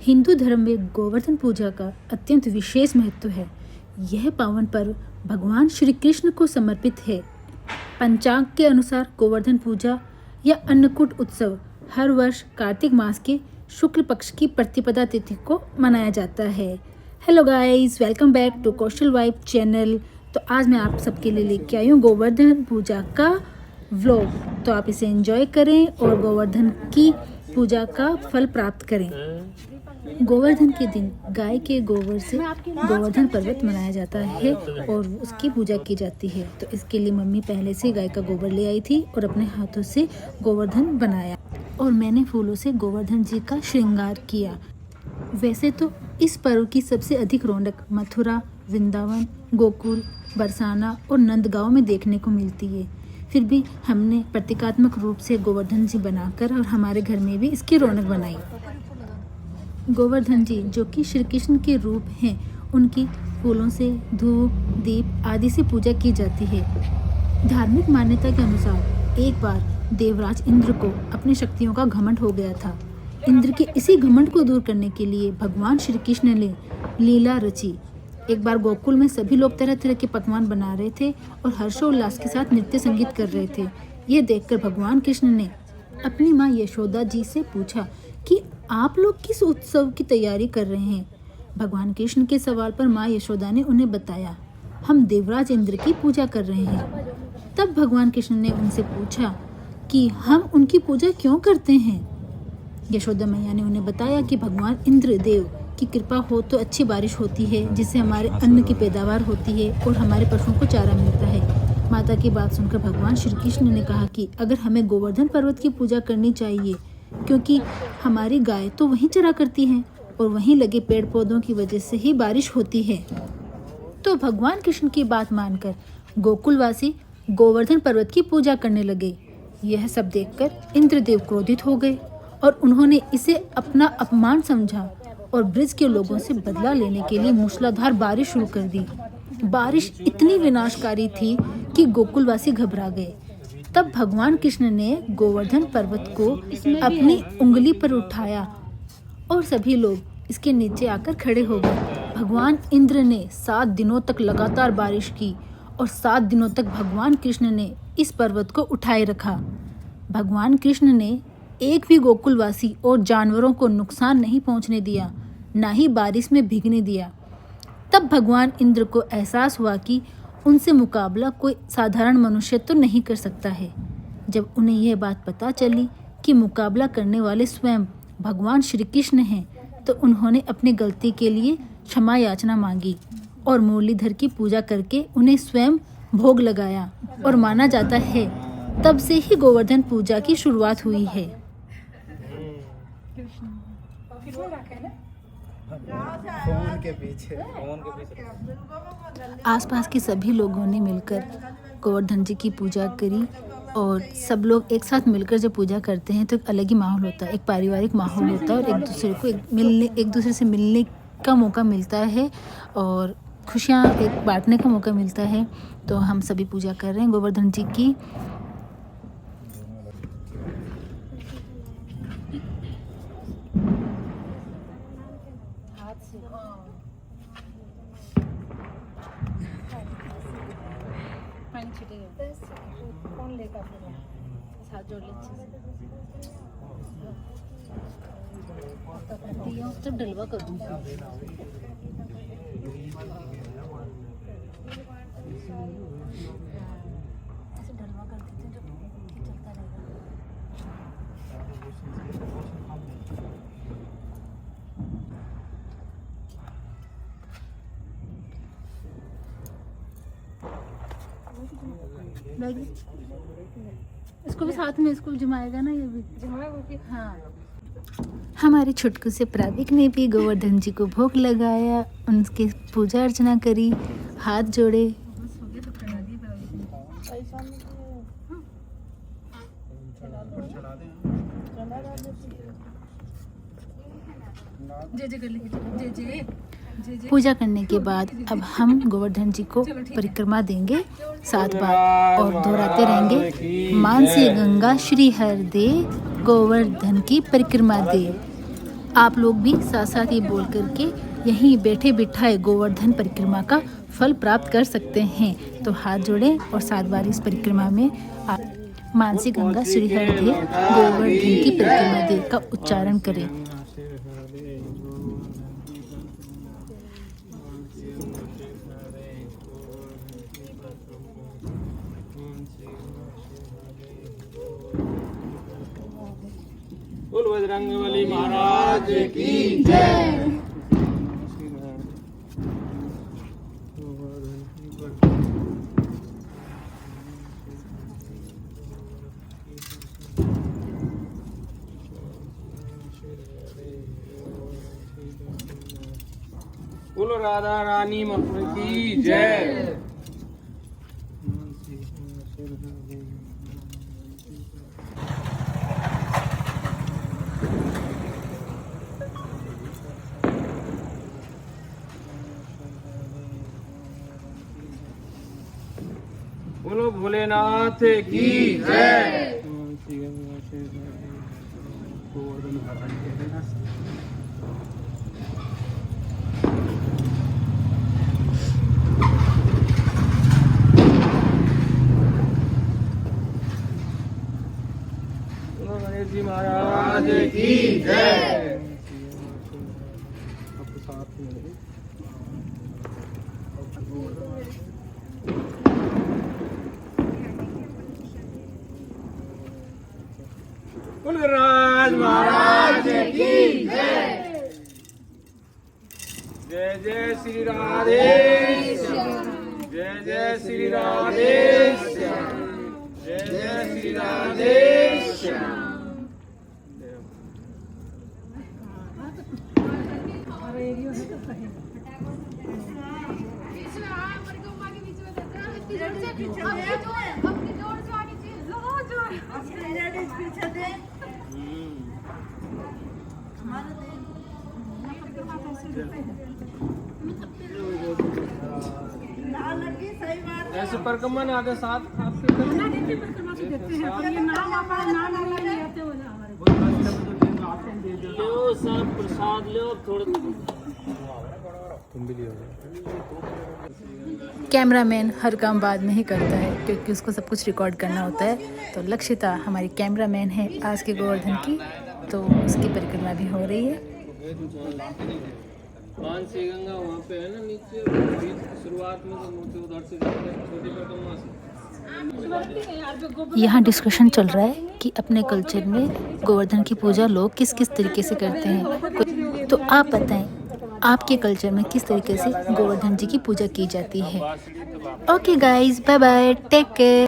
हिंदू धर्म में गोवर्धन पूजा का अत्यंत विशेष महत्व है। यह पावन पर्व भगवान श्री कृष्ण को समर्पित है। पंचांग के अनुसार गोवर्धन पूजा या अन्नकूट उत्सव हर वर्ष कार्तिक मास के शुक्ल पक्ष की प्रतिपदा तिथि को मनाया जाता है। Hello guys, welcome back to Kaushal vibe channel. तो आज मैं आप सबके लिए लेके आई हूँ गोवर्धन पूजा का व्लॉग। तो आप इसे एंजॉय करें और गोवर्धन की पूजा का फल प्राप्त करें। गोवर्धन के दिन गाय के गोबर से गोवर्धन पर्वत मनाया जाता है और उसकी पूजा की जाती है। तो इसके लिए मम्मी पहले से गाय का गोबर ले आई थी और अपने हाथों से गोवर्धन बनाया और मैंने फूलों से गोवर्धन जी का श्रृंगार किया। वैसे तो इस पर्व की सबसे अधिक रौनक मथुरा, वृंदावन, गोकुल, बरसाना और नंदगांव में देखने को मिलती है। फिर भी हमने प्रतीकात्मक रूप से गोवर्धन जी बनाकर और हमारे घर में भी इसकी रौनक बनाई। गोवर्धन जी जो कि श्री कृष्ण के रूप हैं, उनकी फूलों से धूप, दीप आदि से पूजा की जाती है। धार्मिक मान्यता के अनुसार एक बार देवराज इंद्र को अपनी शक्तियों का घमंड हो गया था। इंद्र के इसी घमंड को दूर करने के लिए भगवान श्री कृष्ण ने लीला रची। एक बार गोकुल में सभी लोग तरह तरह के पकवान बना रहे थे और हर्षोल्लास के साथ नृत्य संगीत कर रहे थे। ये देखकर भगवान कृष्ण ने अपनी माँ यशोदा जी से पूछा कि आप लोग किस उत्सव की तैयारी कर रहे हैं। भगवान कृष्ण के सवाल पर माँ यशोदा ने उन्हें बताया, हम देवराज इंद्र की पूजा कर रहे हैं। तब भगवान कृष्ण ने उनसे पूछा कि हम उनकी पूजा क्यों करते हैं। यशोदा मैया ने उन्हें बताया कि भगवान इंद्र देव की कृपा हो तो अच्छी बारिश होती है, जिससे हमारे अन्न की पैदावार होती है और हमारे पशुओं को चारा मिलता है। माता की बात सुनकर भगवान श्री कृष्ण ने कहा कि अगर हमें गोवर्धन पर्वत की पूजा करनी चाहिए, क्योंकि हमारी गाय तो वहीं चरा करती है और वहीं लगे पेड़ पौधों की वजह से ही बारिश होती है। तो भगवान कृष्ण की बात मानकर गोकुलवासी गोवर्धन पर्वत की पूजा करने लगे। यह सब देखकर इंद्रदेव क्रोधित हो गए और उन्होंने इसे अपना अपमान समझा और ब्रज के लोगों से बदला लेने के लिए मूसलाधार बारिश शुरू कर दी। बारिश इतनी विनाशकारी थी कि गोकुलवासी घबरा गए। तब भगवान कृष्ण ने गोवर्धन पर्वत को अपनी उंगली पर उठाया और सभी लोग इसके नीचे आकर खड़े हो गए। भगवान इंद्र ने 7 दिनों तक लगातार बारिश की और 7 दिनों तक भगवान कृष्ण ने इस पर्वत को उठाए रखा। भगवान कृष्ण ने एक भी गोकुलवासी और जानवरों को नुकसान नहीं पहुंचने दिया, ना ही बारिश में भीगने दिया। तब भगवान इंद्र को एहसास हुआ कि उनसे मुकाबला कोई साधारण मनुष्य तो नहीं कर सकता है। जब उन्हें यह बात पता चली कि मुकाबला करने वाले स्वयं भगवान श्री कृष्ण हैं, तो उन्होंने अपनी गलती के लिए क्षमा याचना मांगी और मुरलीधर की पूजा करके उन्हें स्वयं भोग लगाया और माना जाता है तब से ही गोवर्धन पूजा की शुरुआत हुई है। फोन के पीछे आसपास के सभी लोगों ने मिलकर गोवर्धन जी की पूजा करी और सब लोग एक साथ मिलकर जब पूजा करते हैं तो एक अलग ही माहौल होता है, एक पारिवारिक माहौल होता है और एक दूसरे से मिलने का मौका मिलता है और खुशियाँ एक बांटने का मौका मिलता है। तो हम सभी पूजा कर रहे हैं गोवर्धन जी की। डलवा कर दूँ ऐसे ढलवा कर देते हैं जो चलता रहेगा। इसको भी साथ में इसको जमाएगा ना, ये भी जमाएगा। हाँ, हमारे छुटकू से प्राविक ने भी गोवर्धन जी को भोग लगाया, उनकी पूजा अर्चना करी, हाथ जोड़े। पूजा करने के बाद अब हम गोवर्धन जी को परिक्रमा देंगे 7 बार और दोहराते रहेंगे, मानसी गंगा श्री हर दे गोवर्धन की परिक्रमा दे। आप लोग भी साथ साथ ये बोल करके यहीं बैठे बिठाए गोवर्धन परिक्रमा का फल प्राप्त कर सकते हैं। तो हाथ जोड़ें और 7 बार इस परिक्रमा में आप मानसी गंगा श्री हरदेव गोवर्धन की परिक्रमा देव का उच्चारण करें। बोल बजरंगबली महाराज की जय। बोलो राधा रानी महारानी की जय। बोलो भोलेनाथ की जय। बोलो गणेश जी महाराज की जय। राज महाराज की जय। जय जय श्री राधे जय जय श्री राधे जय जय श्री राधे। ऐसे परिक्रमा ना आगे साथ सब प्रसाद लो थोड़ा। तुम भी लियो। कैमरामैन हर काम बाद में ही करता है क्योंकि उसको सब कुछ रिकॉर्ड करना होता है। तो लक्षिता हमारी कैमरामैन है आज के गोवर्धन की, तो उसकी परिक्रमा भी हो रही है। मानसी गंगा वहाँ पे है ना नीचे शुरुआत में, तो नीचे उधर से जाते हैं छोटी परिक्रमा से। यहाँ डिस्कशन चल रहा है कि अपने कल्चर में गोवर्धन की पूजा लोग किस किस तरीके से करते हैं। तो आप बताएं आपके कल्चर में किस तरीके से गोवर्धन जी की पूजा की जाती है। Okay guys, bye bye, take care.